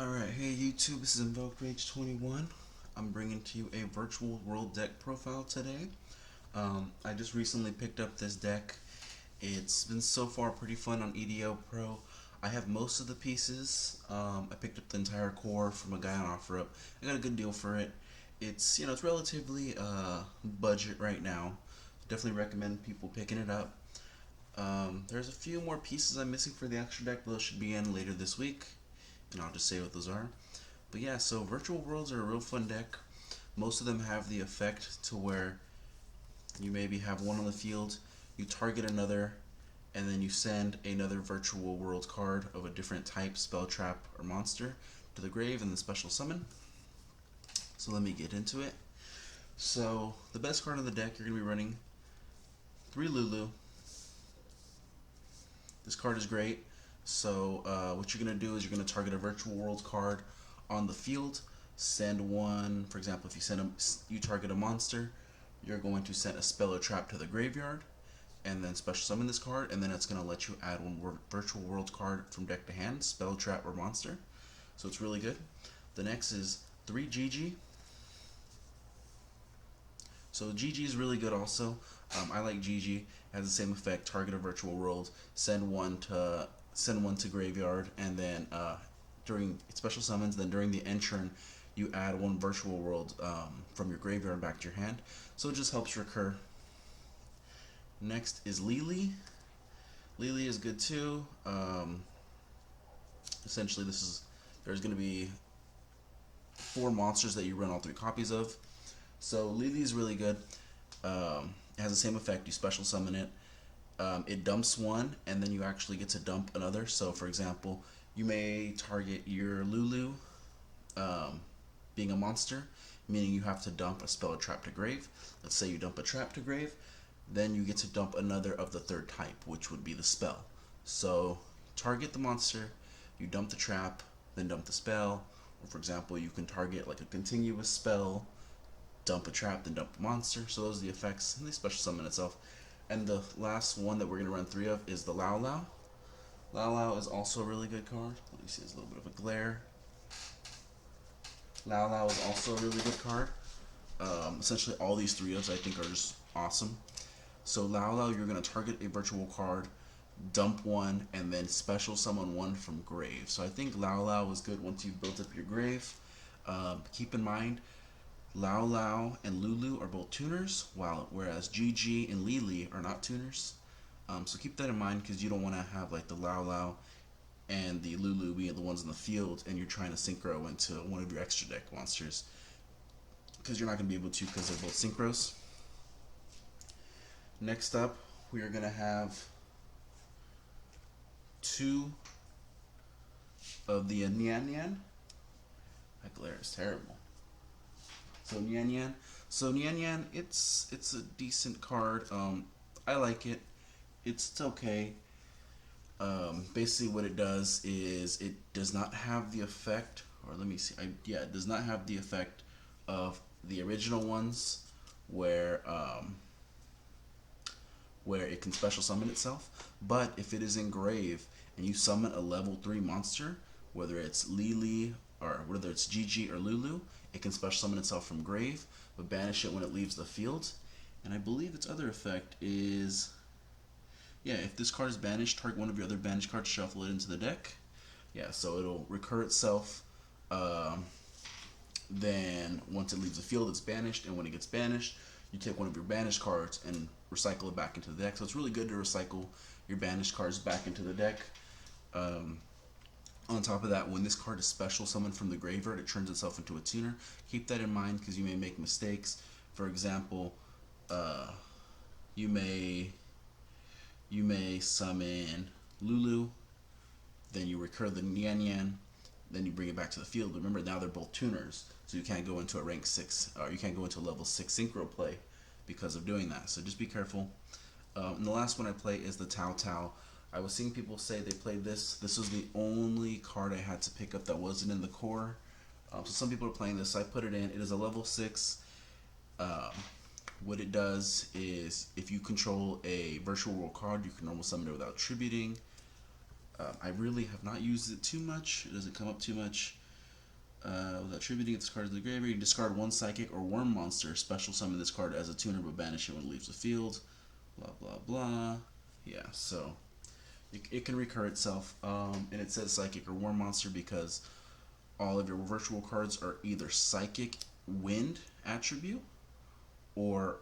Alright, hey YouTube, this is Invoked Rage 21. I'm bringing to you a virtual world deck profile today. I just recently picked up this deck. It's been so far pretty fun on EDO Pro. I have most of the pieces. I picked up the entire core from a guy on OfferUp. I got a good deal for it. It's relatively budget right now. Definitely recommend people picking it up. There's a few more pieces I'm missing for the extra deck, but those should be in later this week, and I'll just say what those are. But yeah, so virtual worlds are a real fun deck. Most of them have the effect to where you maybe have one on the field, you target another, and then you send another virtual world card of a different type, spell, trap, or monster to the grave and then special summon. So let me get into it. So the best card on the deck, you're going to be running 3 Lulu. This card is great. So what you're going to do is you're going to target a virtual world card on the field, send one. For example, if you target a monster, you're going to send a spell or trap to the graveyard, and then special summon this card, and then it's going to let you add one virtual world card from deck to hand, spell, trap, or monster. So it's really good. The next is 3 GG. So GG is really good also. I like GG. It has the same effect. Target a virtual world, send one to graveyard, and then during special summons, then during the end turn, you add one virtual world from your graveyard back to your hand. So it just helps recur. Next is Lily. Lily is good too. Essentially, there's going to be 4 monsters that you run all 3 copies of. So Lily is really good. It has the same effect. You special summon it. It dumps one, and then you actually get to dump another. So, for example, you may target your Lulu being a monster, meaning you have to dump a spell or trap to grave. Let's say you dump a trap to grave, then you get to dump another of the 3rd type, which would be the spell. So, target the monster, you dump the trap, then dump the spell. Or, for example, you can target like a continuous spell, dump a trap, then dump a monster. So those are the effects, and they special summon itself. And the last one that we're going to run 3 of is the Lao Lao. Lao Lao is also a really good card. Let me see, there's a little bit of a glare. Lao Lao is also a really good card. Essentially all these 3 ofs I think are just awesome. So Lao Lao, you're going to target a virtual card, dump one, and then special summon one from grave. So I think Lao Lao is good once you've built up your grave. Keep in mind, Lao Lao and Lulu are both tuners, whereas GG and Lily are not tuners. So keep that in mind, because you don't want to have like the Lao Lao and the Lulu being the ones in the field, and you're trying to synchro into one of your extra deck monsters, because you're not going to be able to, because they're both synchros. Next up, we are going to have 2 of the Nian Nian. That glare is terrible. So Nian Nian. So Nian Nian, it's a decent card. I like it. It's okay. Basically what it does is it does not have the effect, or let me see. It does not have the effect of the original ones where it can special summon itself. But if it is in grave and you summon a level 3 monster, whether it's Lily or whether it's GG or Lulu, it can special summon itself from grave, but banish it when it leaves the field. And I believe its other effect is, if this card is banished, target one of your other banished cards, shuffle it into the deck. So it'll recur itself. Then once it leaves the field, it's banished, and when it gets banished, you take one of your banished cards and recycle it back into the deck. So it's really good to recycle your banished cards back into the deck. On top of that, when this card is special summoned from the graveyard, it turns itself into a tuner. Keep that in mind, because you may make mistakes. For example, you may summon Lulu, then you recur the Nian Nian, then you bring it back to the field. Remember, now they're both tuners, so you can't go into a rank 6, or you can't go into a level 6 synchro play because of doing that. So just be careful. And the last one I play is the Tao Tao. I was seeing people say they played this. This was the only card I had to pick up that wasn't in the core. So some people are playing this, so I put it in. It is a level 6. What it does is, if you control a virtual world card, you can normal summon it without tributing. I really have not used it too much. It doesn't come up too much. With attributing this card to the graveyard, you discard one psychic or worm monster. Special summon this card as a tuner, but banish it when it leaves the field. Blah blah blah. Yeah, so it can recur itself, and it says psychic or worm monster because all of your virtual cards are either psychic wind attribute or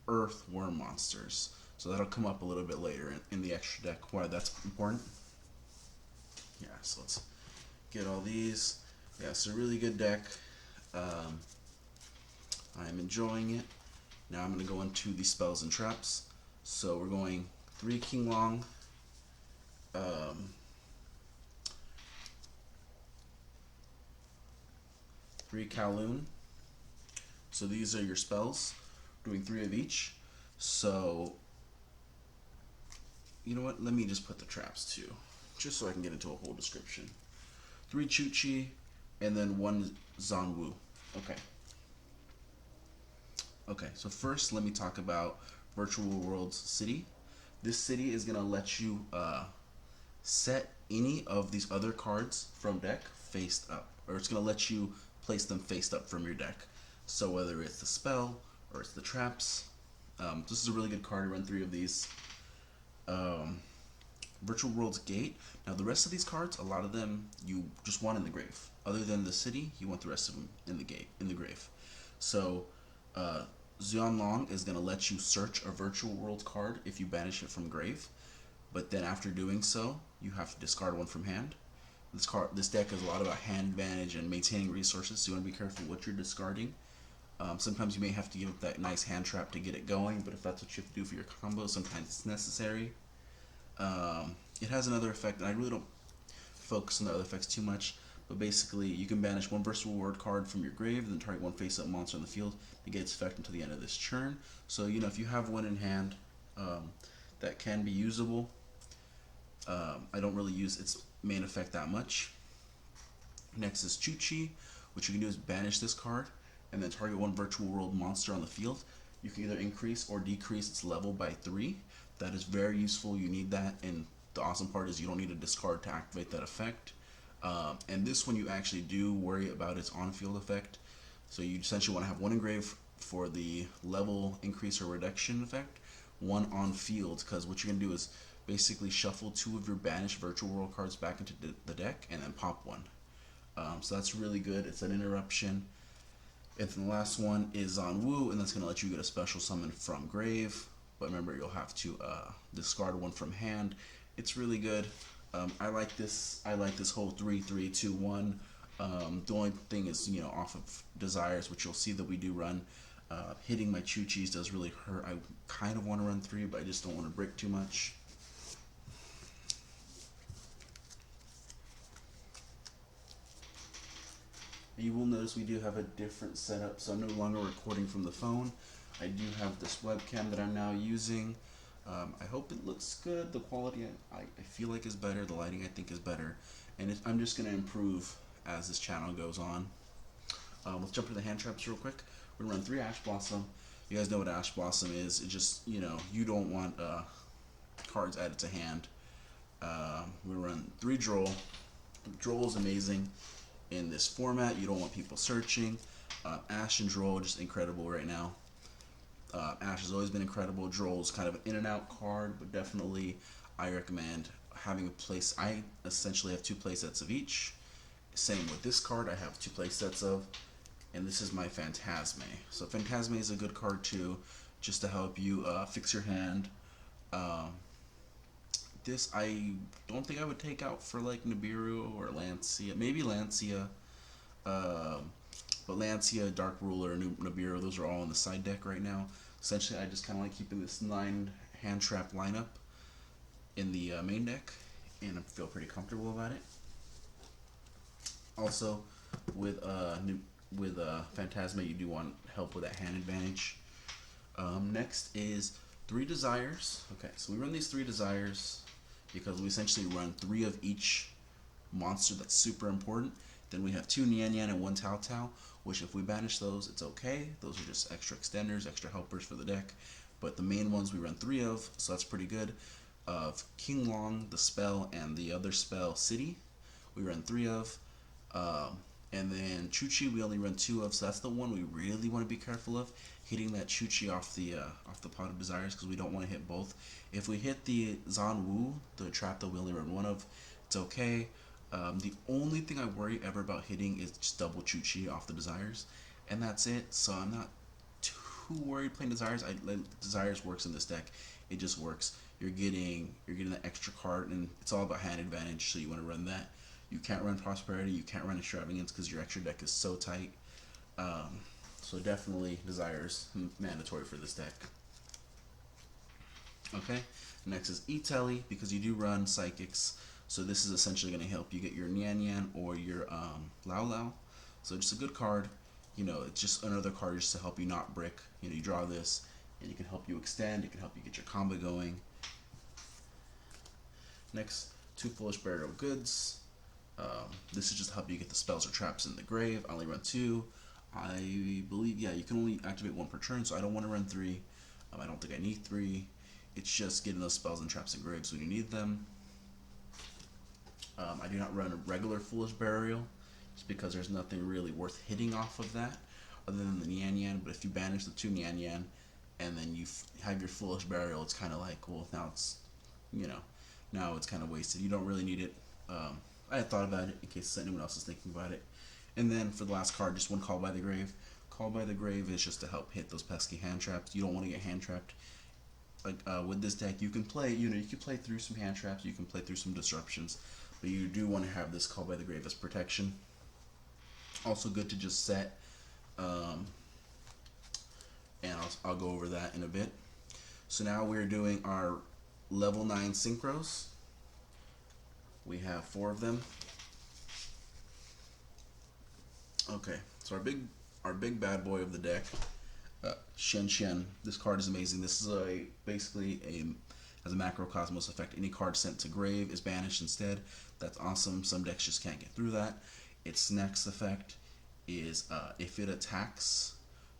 earth worm monsters. So that'll come up a little bit later in the extra deck why that's important. Yeah, so let's get all these. Yeah, it's a really good deck. I'm enjoying it. Now I'm going to go into the spells and traps. So we're going 3 King Long, 3 Kowloon. So these are your spells. Doing 3 of each. So, you know what? Let me just put the traps too, just so I can get into a whole description. 3 Chuchi, and then 1 Zanwu. Okay. Okay, so first let me talk about Virtual Worlds City. This city is going to let you set any of these other cards from deck faced up, or it's going to let you place them faced up from your deck. So whether it's the spell or it's the traps, this is a really good card to run 3 of these. Virtual Worlds Gate. Now the rest of these cards, a lot of them you just want in the grave. Other than the city, you want the rest of them in the grave. So Xianlong is going to let you search a Virtual World card if you banish it from grave, but then after doing so, you have to discard 1 from hand. This deck is a lot about hand advantage and maintaining resources, so you want to be careful what you're discarding. Sometimes you may have to give up that nice hand trap to get it going, but if that's what you have to do for your combo, sometimes it's necessary. It has another effect, and I really don't focus on the other effects too much, but basically you can banish 1 Virtual World card from your grave, then target 1 face-up monster on the field to get its effect until the end of this turn. So, you know, if you have 1 in hand, that can be usable. I don't really use its main effect that much. Next is Chuchi. What you can do is banish this card, and then target 1 Virtual World monster on the field. You can either increase or decrease its level by 3. That is very useful. You need that, and the awesome part is you don't need to discard to activate that effect. And this one you actually do worry about its on-field effect. So you essentially want to have 1 engraved for the level increase or reduction effect, 1 on field, because what you're going to do is basically shuffle 2 of your banished Virtual World cards back into the deck and then pop 1. So that's really good. It's an interruption. And then the last one is on Wu, and that's going to let you get a special summon from grave. But remember, you'll have to discard 1 from hand. It's really good. I like this. I like this whole 3-3-2-1. The only thing is, you know, off of desires, which you'll see that we do run. Hitting my Chuchis does really hurt. I kind of want to run 3, but I just don't want to brick too much. You will notice we do have a different setup, so I'm no longer recording from the phone. I do have this webcam that I'm now using. I hope it looks good. The quality I feel like is better. The lighting I think is better. And I'm just going to improve as this channel goes on. Let's jump into the hand traps real quick. We're going to run 3 Ash Blossom. You guys know what Ash Blossom is. It just, you know, you don't want cards added to hand. We run 3 Droll. Droll is amazing. In this format, you don't want people searching. Ash and Droll are just incredible right now. Ash has always been incredible. Droll is kind of an in and out card, but definitely I recommend having a place. I essentially have 2 play sets of each. Same with this card, I have 2 play sets of, and this is my Phantasme. So Phantasme is a good card too, just to help you fix your hand. This I don't think I would take out for like Nibiru or Lancia. Maybe Lancia. But Lancia, Dark Ruler, Nibiru, those are all in the side deck right now. Essentially, I just kind of like keeping this 9 hand trap lineup in the main deck, and I feel pretty comfortable about it. Also, with Phantasma, you do want help with that hand advantage. Next is 3 Desires. Okay, so we run these 3 Desires because we essentially run 3 of each monster that's super important. Then we have 2 Nian Yan and 1 Tao Tao, which if we banish those, it's okay. Those are just extra extenders, extra helpers for the deck. But the main ones we run 3 of, so that's pretty good. Of King Long, the spell, and the other spell, City, we run 3 of. And then Chuchi we only run 2 of, so that's the one we really want to be careful of, hitting that Chuchi off the Pot of Desires, because we don't want to hit both. If we hit the Zan Wu, the trap that we only run 1 of, it's okay. The only thing I worry ever about hitting is just double Chuchi off the Desires, and that's it. So I'm not too worried playing Desires. Desires works in this deck. It just works. You're getting that extra card, and it's all about hand advantage. So you want to run that. You can't run Prosperity. You can't run Extravagance because your extra deck is so tight. Um, so definitely Desires mandatory for this deck. Okay. Next is E-Telly, because you do run Psychics. So this is essentially going to help you get your Nian Nian or your Lao Lao. So just a good card. You know, it's just another card just to help you not brick. You know, you draw this, and it can help you extend. It can help you get your combo going. Next, 2 Foolish Burial Goods. This is just to help you get the spells or traps in the grave. I only run 2. I believe, yeah, you can only activate 1 per turn, so I don't want to run 3. I don't think I need 3. It's just getting those spells and traps in graves when you need them. I do not run a regular Foolish Burial, just because there's nothing really worth hitting off of that, other than the Nian Nian. But if you banish the 2 Nian Nian, and then you have your Foolish Burial, it's kind of like, well, now it's, you know, now it's kind of wasted. You don't really need it. I had thought about it in case anyone else is thinking about it. And then for the last card, just 1 Call by the Grave. Call by the Grave is just to help hit those pesky hand traps. You don't want to get hand trapped. Like with this deck, you can play, you can play through some hand traps, you can play through some disruptions, but you do want to have this Call by the Grave as protection. Also good to just set, and I'll go over that in a bit. So now we're doing our level 9 synchros. We have 4 of them. Okay, so our big bad boy of the deck, Shen Shen. This card is amazing. This is basically has a macrocosmos effect. Any card sent to grave is banished instead. That's awesome. Some decks just can't get through that. Its next effect is if it attacks,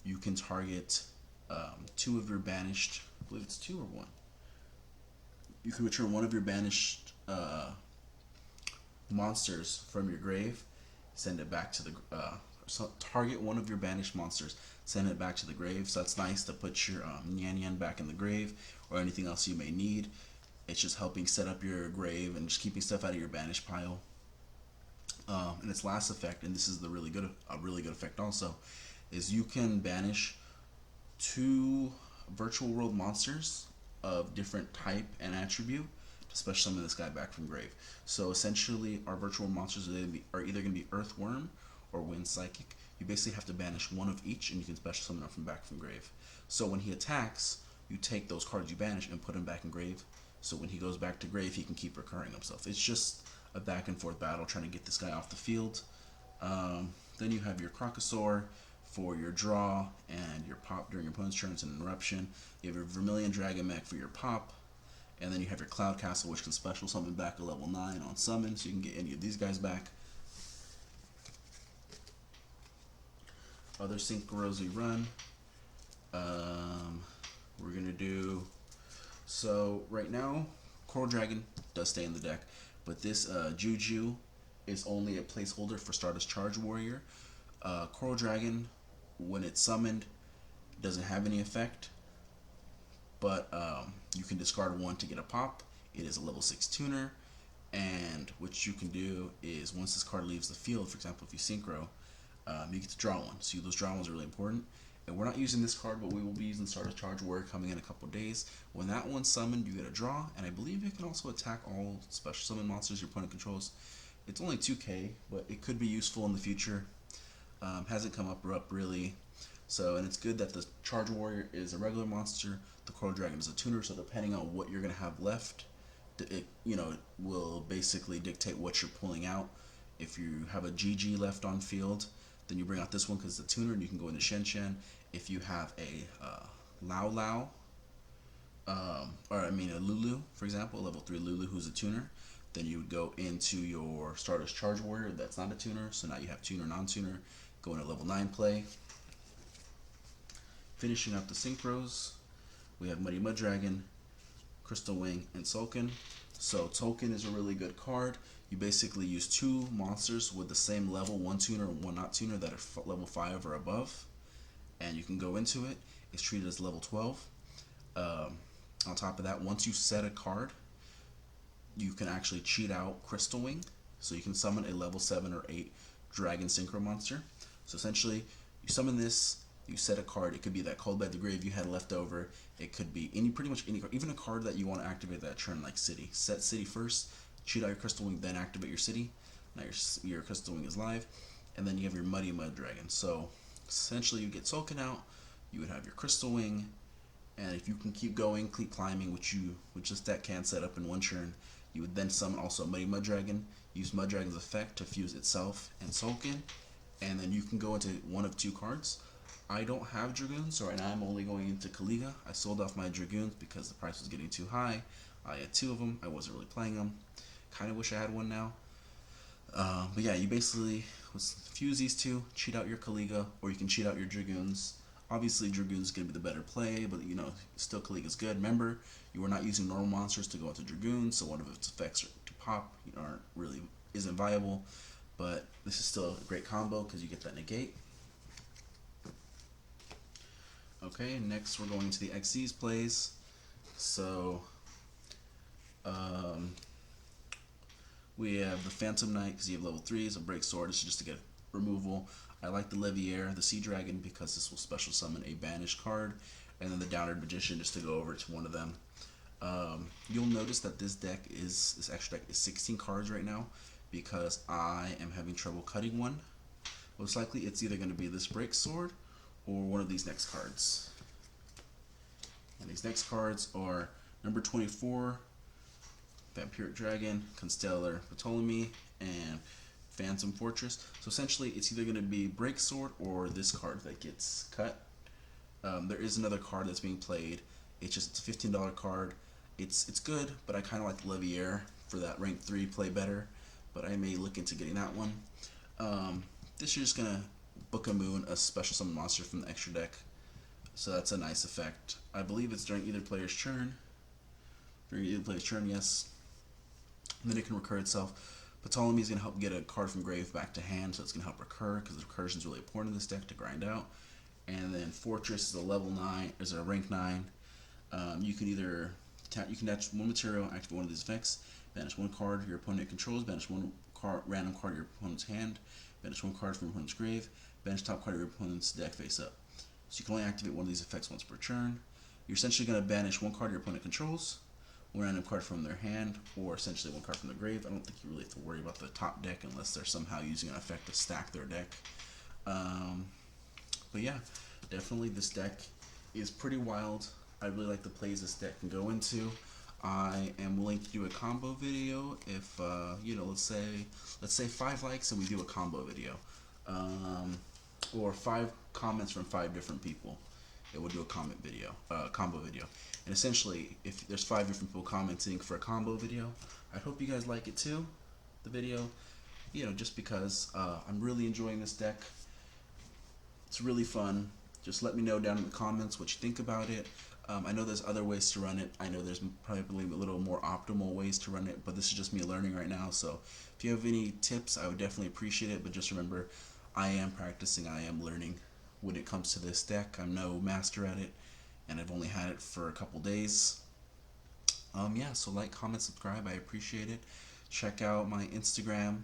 you can target 2 of your banished. I believe it's 2 or 1. You can return 1 of your banished monsters from your grave. Send it back to the target 1 of your banished monsters. Send it back to the grave. So that's nice to put your Nian Nian back in the grave, or anything else you may need. It's just helping set up your grave and just keeping stuff out of your banished pile. And its last effect, and this is a really good effect also, is you can banish 2 virtual world monsters of different type and attribute to special summon this guy back from grave. So essentially, our virtual monsters are either going to be Earthworm or Wind Psychic. You basically have to banish 1 of each, and you can special summon them back from grave. So when he attacks, you take those cards you banish and put him back in grave. So when he goes back to grave, he can keep recurring himself. It's just a back and forth battle trying to get this guy off the field. Then you have your Crocosaur for your draw and your pop during your opponent's turns and interruption. You have your Vermilion Dragon Mech for your pop. And then you have your Cloud Castle, which can special summon back a level 9 on summon, so you can get any of these guys back. Other synchros we run. We're going to do... So, right now, Coral Dragon does stay in the deck, but this Juju is only a placeholder for Stardust Charge Warrior. Coral Dragon, when it's summoned, doesn't have any effect, but you can discard 1 to get a pop. It is a level 6 tuner, and what you can do is once this card leaves the field, for example, if you synchro, you get to draw 1. So those draw ones are really important. And we're not using this card, but we will be using Stardust Charge Warrior coming in a couple days. When that one's summoned, you get a draw, and I believe it can also attack all special summon monsters your opponent controls. It's only 2k, but it could be useful in the future. Hasn't come up really. So, and it's good that the Charge Warrior is a regular monster, the Coral Dragon is a tuner, so depending on what you're going to have left, it will basically dictate what you're pulling out. If you have a GG left on field, then you bring out this one because it's a tuner and you can go into Shen Shen. If you have a Lao Lao, a Lulu, for example, a level 3 Lulu who's a tuner, then you would go into your Stardust Charge Warrior that's not a tuner, so now you have tuner, non-tuner, go into level 9 play. Finishing up the synchros, we have Muddy Mud Dragon, Crystal Wing, and Tzolk'in. So Tzolk'in is a really good card. You basically use two monsters with the same level, one tuner and one not tuner, that are level 5 or above, and you can go into it. It's treated as level 12. On top of that, once you set a card, you can actually cheat out Crystal Wing, so you can summon a level 7 or 8 Dragon Synchro monster. So essentially, you summon this, you set a card. It could be that Cold by the Grave you had left over. It could be pretty much any card, even a card that you want to activate that turn, like City. Set City first, cheat out your Crystal Wing, then activate your City. Now your Crystal Wing is live, and then you have your Muddy Mud Dragon. So essentially, you get Sulkin out. You would have your Crystal Wing, and if you can keep going, keep climbing, which this deck can set up in one turn, you would then summon also a Muddy Mud Dragon. Use Mud Dragon's effect to fuse itself and Sulkin, and then you can go into one of two cards. I don't have Dragoons, so right now I'm only going into Kaliga. I sold off my Dragoons because the price was getting too high. I had two of them. I wasn't really playing them. Kind of wish I had one now. But yeah, you basically fuse these two, cheat out your Kaliga, or you can cheat out your Dragoons. Obviously, Dragoon's going to be the better play, but still Kaliga's good. Remember, you are not using normal monsters to go into Dragoon, so one of its effects to pop isn't viable. But this is still a great combo because you get that negate. Okay, next we're going to the XC's plays. So, we have the Phantom Knight because you have level 3s, a Break Sword. This is just to get removal. I like the Leviair, the Sea Dragon, because this will special summon a banished card, and then the Downward Magician just to go over to one of them. You'll notice that this extra deck is 16 cards right now because I am having trouble cutting one. Most likely it's either going to be this Break Sword or one of these next cards. And these next cards are number 24, Vampiric Dragon, Constellar Ptolemy, and Phantom Fortress. So essentially, it's either going to be Break Sword or this card that gets cut. There is another card that's being played. It's a $15 card. It's good, but I kind of like Leviair for that rank 3 play better. But I may look into getting that one. This is just going to Book a Moon, a special summon monster from the extra deck. So that's a nice effect. I believe it's during either player's turn. During either player's turn, yes. And then it can recur itself. Ptolemy is going to help get a card from grave back to hand, so it's going to help recur, because recursion is really important in this deck to grind out. And then Fortress is a level 9, is a rank 9. You can either attach one material, activate one of these effects, banish one card your opponent controls, banish one random card your opponent's hand, banish one card from your opponent's grave, banish top card of your opponent's deck face up. So you can only activate one of these effects once per turn. You're essentially going to banish one card your opponent controls, one random card from their hand, or essentially one card from their grave. I don't think you really have to worry about the top deck unless they're somehow using an effect to stack their deck. But yeah, definitely this deck is pretty wild. I really like the plays this deck can go into. I am willing to do a combo video if let's say 5 likes and we do a combo video, or 5 comments from 5 different people. It will do a combo video. And essentially, if there's 5 different people commenting for a combo video, I hope you guys like it too. The video, just because I'm really enjoying this deck. It's really fun. Just let me know down in the comments what you think about it. I know there's other ways to run it. I know there's probably a little more optimal ways to run it, but this is just me learning right now. So if you have any tips, I would definitely appreciate it. But just remember, I am practicing, I am learning when it comes to this deck. I'm no master at it, and I've only had it for a couple days. Yeah, so like, comment, subscribe. I appreciate it. Check out my Instagram,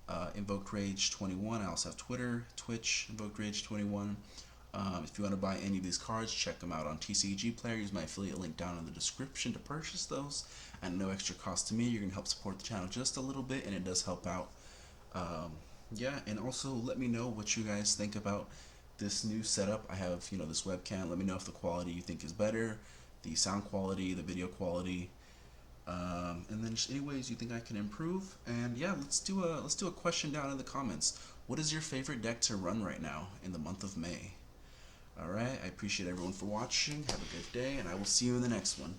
InvokedRage21. I also have Twitter, Twitch, InvokedRage21. If you want to buy any of these cards, check them out on TCGPlayer. Use my affiliate link down in the description to purchase those. At no extra cost to me. You're going to help support the channel just a little bit, and it does help out. Yeah, and also let me know what you guys think about this new setup. I have, this webcam. Let me know if the quality you think is better, the sound quality, the video quality, and then just any ways you think I can improve. And yeah, let's do a question down in the comments. What is your favorite deck to run right now in the month of May? Alright, I appreciate everyone for watching. Have a good day, and I will see you in the next one.